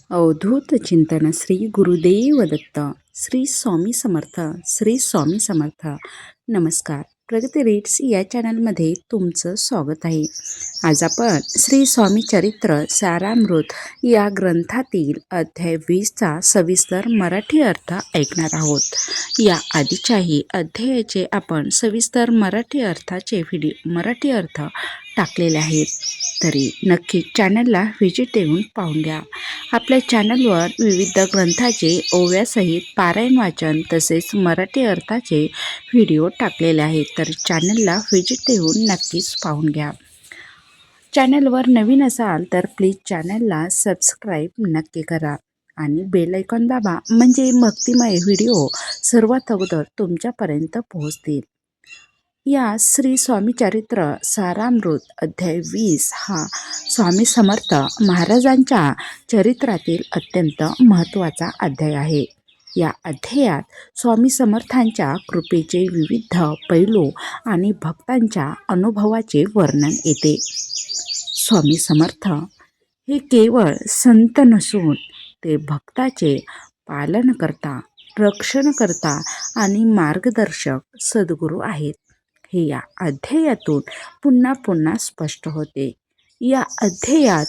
अवधूत चिंतन श्री गुरुदेव दत्त. श्री स्वामी समर्थ. श्री स्वामी समर्थ. नमस्कार. प्रगती रीड्स या चॅनलमध्ये तुमचं स्वागत आहे. आज आपण श्री स्वामी चरित्र सारामृत या ग्रंथातील अध्याय 20चा सविस्तर मराठी अर्थ ऐकणार आहोत. या आधीच्याही अध्यायाचे आपण सविस्तर मराठी अर्थ टाकलेले आहेत, तरी नक्की चॅनलला व्हिजिट देऊन पाहून घ्या. आपल्या चॅनलवर विविध ग्रंथाचे ओव्यासहित पारायण वाचन तसेच मराठी अर्थाचे व्हिडिओ टाकलेले आहेत, तर चॅनलला व्हिजिट देऊन नक्कीच पाहून घ्या. चॅनलवर नवीन असाल तर प्लीज चॅनलला सबस्क्राईब नक्की करा आणि बेल आयकॉन दाबा, म्हणजे भक्तिमय व्हिडिओ सर्वात अगोदर तुमच्यापर्यंत पोहोचतील. या श्री स्वामी चरित्र सारामृत अध्याय 20 हा स्वामी समर्थ महाराजांच्या चरित्रातील अत्यंत महत्त्वाचा अध्याय आहे. या अध्यायात स्वामी समर्थांच्या कृपेचे विविध पैलू आणि भक्तांच्या अनुभवाचे वर्णन येते. स्वामी समर्थ हे केवळ संत नसून ते भक्ताचे पालनकर्ता, रक्षणकर्ता आणि मार्गदर्शक सद्गुरू आहेत, हे या अध्यायातून पुन्हा पुन्हा स्पष्ट होते. या अध्यायात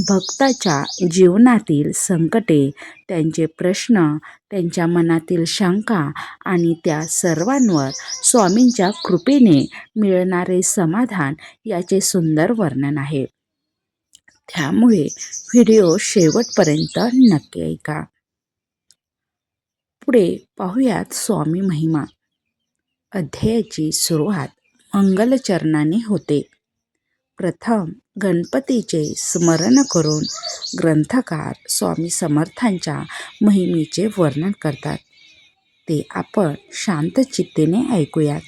भक्ताच्या जीवनातील संकटे, त्यांचे प्रश्न, त्यांच्या मनातील शंका आणि त्या सर्वांवर स्वामींच्या कृपेने मिळणारे समाधान याचे सुंदर वर्णन आहे. त्यामुळे व्हिडिओ शेवटपर्यंत नक्की ऐका. पुढे पाहूयात स्वामी महिमा. अध्यायाची सुरुवात मंगलचरणाने होते. प्रथम गणपतीचे स्मरण करून ग्रंथकार स्वामी समर्थांच्या महिमेचे वर्णन करतात. ते आपण शांत चित्तेने ऐकूयात.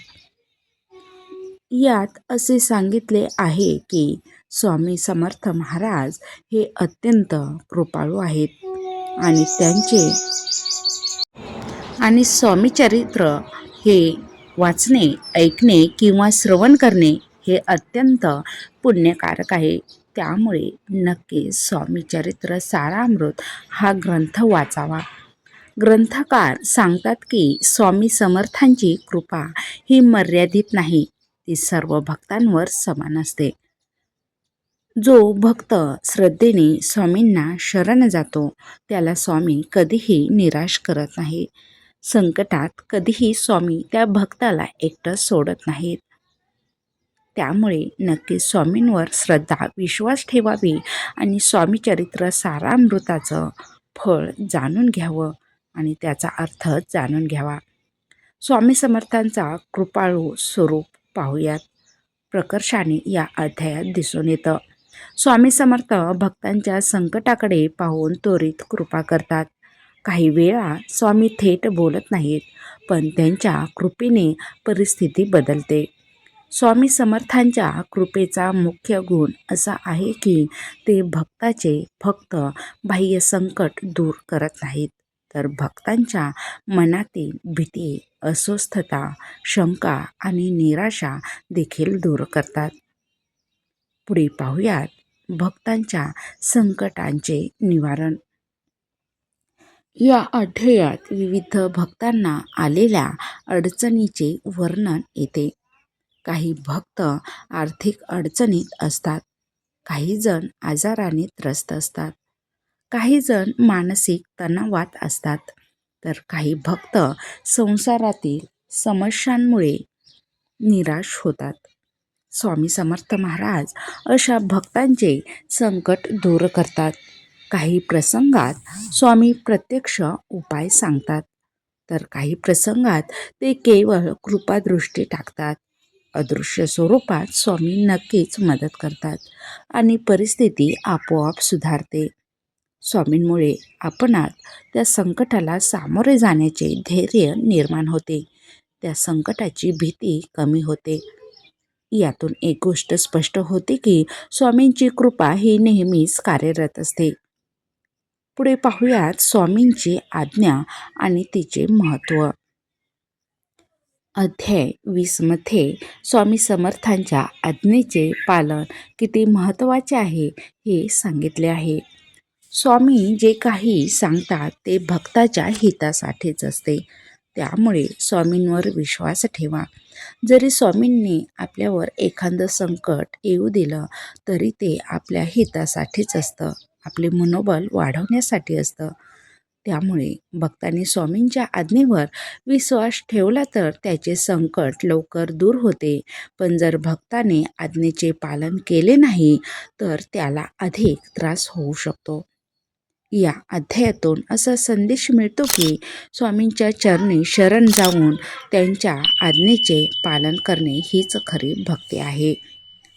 यात असे सांगितले आहे की स्वामी समर्थ महाराज हे अत्यंत कृपाळू आहेत आणि स्वामी चरित्र हे वाचणे, ऐकणे किंवा श्रवण करणे हे अत्यंत पुण्यकारक आहे. त्यामुळे नक्की स्वामी चरित्र सारामृत हा ग्रंथ वाचावा. ग्रंथकार सांगतात की स्वामी समर्थांची कृपा ही मर्यादित नाही, ती सर्व भक्तांवर समान असते. जो भक्त श्रद्धेने स्वामींना शरण जातो त्याला स्वामी कधीही निराश करत नाही. संकटात कधीही स्वामी त्या भक्ताला एकटं सोडत नाहीत. त्यामुळे नक्की स्वामींवर श्रद्धा, विश्वास ठेवावी आणि स्वामी चरित्र सारामृताचं फळ जाणून घ्यावं आणि त्याचा अर्थ जाणून घ्यावा. स्वामी समर्थांचा कृपाळू स्वरूप पाहूयात. प्रकर्षाने या अध्यायात दिसून येतं. स्वामी समर्थ भक्तांच्या संकटाकडे पाहून त्वरित कृपा करतात. काही वेळा स्वामी थेट बोलत नाहीत, पण त्यांच्या कृपेने परिस्थिती बदलते. स्वामी समर्थांच्या कृपेचा मुख्य गुण असा आहे की ते भक्ताचे फक्त बाह्य संकट दूर करत नाहीत, तर भक्तांच्या मनातील भीती, अस्वस्थता, शंका आणि निराशा देखील दूर करतात. पुढे पाहूयात भक्तांच्या संकटांचे निवारण. या अध्यायात विविध भक्तांना आलेल्या अडचणीचे वर्णन येते. काही भक्त आर्थिक अडचणीत असतात, काही जण आजाराने त्रस्त असतात, काही जण मानसिक तणावात असतात, तर काही भक्त संसारातील समस्यांमुळे निराश होतात. स्वामी समर्थ महाराज अशा भक्तांचे संकट दूर करतात. काही प्रसंगात स्वामी प्रत्यक्ष उपाय सांगतात, तर काही प्रसंगात ते केवळ कृपादृष्टी टाकतात. अदृश्य स्वरूपात स्वामी नक्कीच मदत करतात आणि परिस्थिती आपोआप सुधारते. स्वामींमुळे आपणात त्या संकटाला सामोरे जाण्याचे धैर्य निर्माण होते, त्या संकटाची भीती कमी होते. यातून एक गोष्ट स्पष्ट होते की स्वामींची कृपा ही नेहमीच कार्यरत असते. पुढे पाहूयात स्वामींची आज्ञा आणि तिचे महत्त्व. अध्याय 20 मध्ये स्वामी समर्थांच्या आज्ञेचे पालन किती महत्त्वाचे आहे हे सांगितले आहे. स्वामी जे काही सांगतात ते भक्ताच्या हितासाठीच असते. त्यामुळे स्वामींवर विश्वास ठेवा. जरी स्वामींनी आपल्यावर एखादं संकट येऊ दिलं तरी ते आपल्या हितासाठीच असतं, आपले मनोबल वाढवण्यासाठी असतं. त्यामुळे भक्तांनी स्वामींच्या आज्ञेवर विश्वास ठेवला तर त्याचे संकट लवकर दूर होते. पण जर भक्ताने आज्ञेचे पालन केले नाही तर त्याला अधिक त्रास होऊ शकतो. या अध्यायातून असा संदेश मिळतो की स्वामींच्या चरणी शरण जाऊन त्यांच्या आज्ञेचे पालन करणे हीच खरी भक्ती आहे.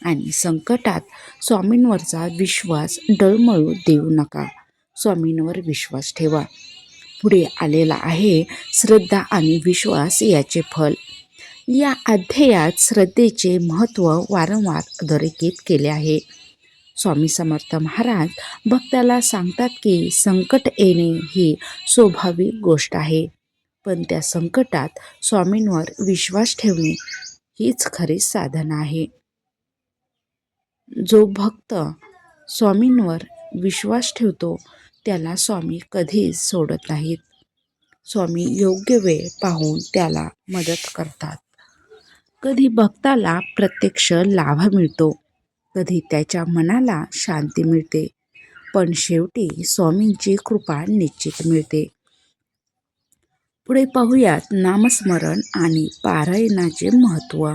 आणि संकटात स्वामींवरचा विश्वास डळमळू देऊ नका. स्वामींवर विश्वास ठेवा. पुढे आलेला आहे श्रद्धा आणि विश्वास याचे फल. या अध्यायात श्रद्धेचे महत्त्व वारंवार अधोरेखित केले आहे. स्वामी समर्थ महाराज भक्ताला सांगतात की संकट येणे ही स्वाभाविक गोष्ट आहे, पण त्या संकटात स्वामींवर विश्वास ठेवणे हीच खरी साधना आहे. जो भक्त स्वामींवर विश्वास ठेवतो त्याला स्वामी कधीच सोडत नाहीत. स्वामी योग्य वेळ पाहून त्याला मदत करतात. कधी भक्ताला प्रत्यक्ष लाभ मिळतो, कधी त्याच्या मनाला शांती मिळते, पण शेवटी स्वामींची कृपा निश्चित मिळते. पुढे पाहूयात नामस्मरण आणि पारायणाचे महत्त्व.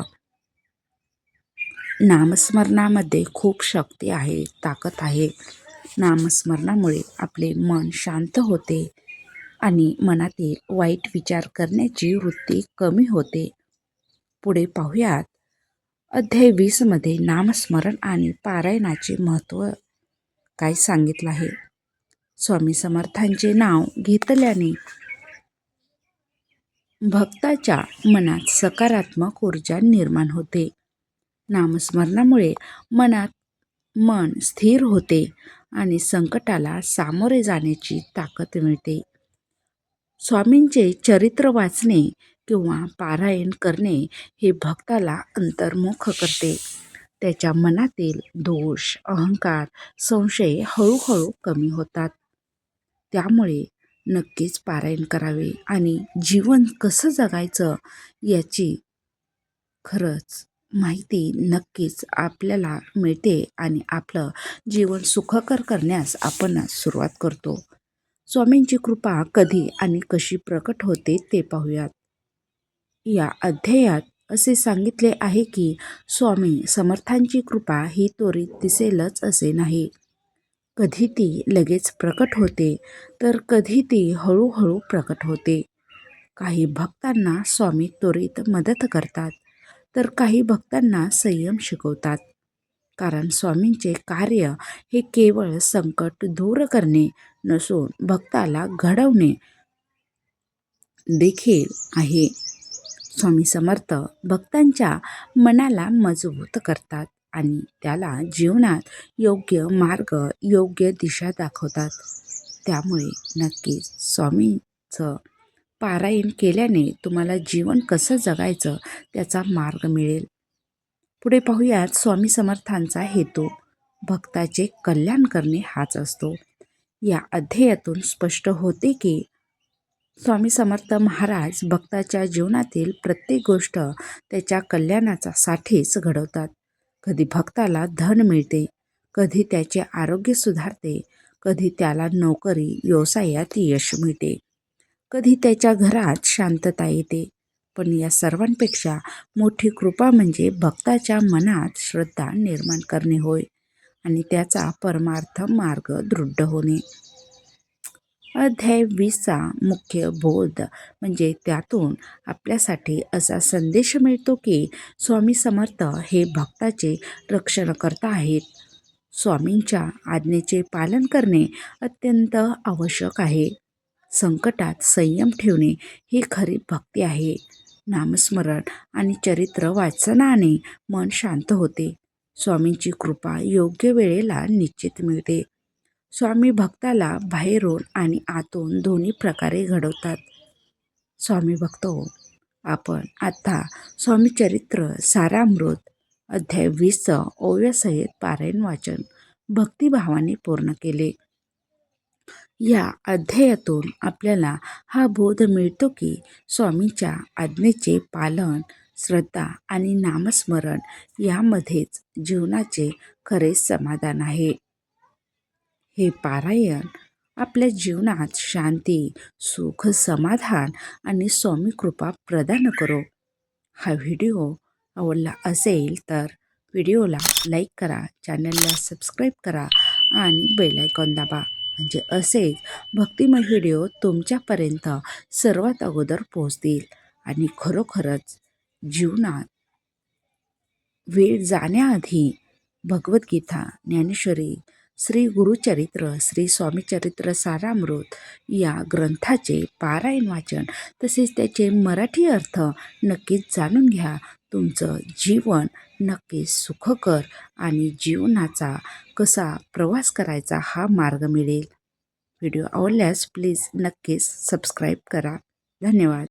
नामस्मरणामध्ये खूप शक्ती आहे, ताकद आहे. नामस्मरणामुळे आपले मन शांत होते आणि मनातील वाईट विचार करण्याची वृत्ती कमी होते. पुढे पाहूयात अध्याय 20 मध्ये नामस्मरण आणि पारायणाचे महत्त्व काय सांगितलं आहे. स्वामी समर्थांचे नाव घेतल्याने भक्ताच्या मनात सकारात्मक ऊर्जा निर्माण होते. नामस्मरणामुळे मन स्थिर होते आणि संकटाला सामोरे जाण्याची ताकद मिळते. स्वामींचे चरित्र वाचणे किंवा पारायण करणे हे भक्ताला अंतर्मुख करते. त्याच्या मनातील दोष, अहंकार, संशय हळूहळू कमी होतात. त्यामुळे नक्कीच पारायण करावे आणि जीवन कसं जगायचं याची खरंच माहिती नक्कीच आपल्याला मिळते आणि आपलं जीवन सुखकर करण्यास आपण सुरुवात करतो. स्वामींची कृपा कधी आणि कशी प्रकट होते ते पाहूयात. या अध्यायात असे सांगितले आहे की स्वामी समर्थांची कृपा ही त्वरित दिसेलच असे नाही. कधी ती लगेच प्रकट होते तर कधी ती हळूहळू प्रकट होते. काही भक्तांना स्वामी त्वरित मदत करतात तर काही भक्तांना संयम शिकवतात. कारण स्वामींचे कार्य हे केवळ संकट दूर करणे नसून भक्ताला घडवणे देखील आहे. स्वामी समर्थ भक्तांच्या मनाला मजबूत करतात आणि त्याला जीवनात योग्य मार्ग, योग्य दिशा दाखवतात. त्यामुळे नक्कीच स्वामींचं पारायण केल्याने तुम्हाला जीवन कसं जगायचं त्याचा मार्ग मिळेल. पुढे पाहूयात स्वामी समर्थांचा हेतू. भक्ताचे कल्याण करणे हाच असतो. या अध्यायातून स्पष्ट होते की स्वामी समर्थ महाराज भक्ताच्या जीवनातील प्रत्येक गोष्ट त्याच्या कल्याणासाठीच घडवतात. कधी भक्ताला धन मिळते, कधी त्याचे आरोग्य सुधारते, कधी त्याला नोकरी व्यवसायात यश मिळते, कधी त्याच्या घरात शांतता येते. पण या सर्वांपेक्षा मोठी कृपा म्हणजे भक्ताच्या मनात श्रद्धा निर्माण करणे होय आणि त्याचा परमार्थ मार्ग दृढ होणे. अध्याय 20चा मुख्य बोध म्हणजे त्यातून आपल्यासाठी असा संदेश मिळतो की स्वामी समर्थ हे भक्ताचे रक्षणकर्ता आहेत. स्वामींच्या आज्ञेचे पालन करणे अत्यंत आवश्यक आहे. संकटात संयम ठेवणे ही खरी भक्ती आहे. नामस्मरण आणि चरित्र वाचनाने मन शांत होते. स्वामींची कृपा योग्य वेळेला निश्चित मिळते. स्वामी भक्ताला बाहेरून आणि आतून दोन्ही प्रकारे घडवतात. स्वामी भक्त हो, आपण आता स्वामी चरित्र सारामृत अध्याय 20 ओव्यासहित पारायण वाचन भक्तिभावाने पूर्ण केले. या अध्यायातून आपल्याला हा बोध मिळतो की स्वामीच्या आज्ञेचे पालन, श्रद्धा आणि नामस्मरण यामध्येच जीवनाचे खरे समाधान आहे. हे पारायण आपल्या जीवनात शांती, सुख, समाधान आणि स्वामी कृपा प्रदान करो. हा व्हिडिओ आवडला असेल तर व्हिडिओला लाईक करा, चॅनलला सबस्क्राईब करा आणि बेल आयकॉन दाबा. म्हणजे असेच भक्तिमय व्हिडिओ तुमच्यापर्यंत सर्वात अगोदर पोहोचतील आणि खरोखरच जीवनात वेळ जाण्याआधी भगवद्गीता, ज्ञानेश्वरी, श्री गुरुचरित्र, श्री स्वामीचरित्र सारामृत या ग्रंथाचे पारायण वाचन तसेच त्याचे मराठी अर्थ नक्कीच जाणून घ्या. तुमचं जीवन नक्कीच सुखकर आणि जीवनाचा कसा प्रवास करायचा हा मार्ग मिळेल. व्हिडिओ आवडल्यास प्लीज नक्कीच सबस्क्राईब करा. धन्यवाद.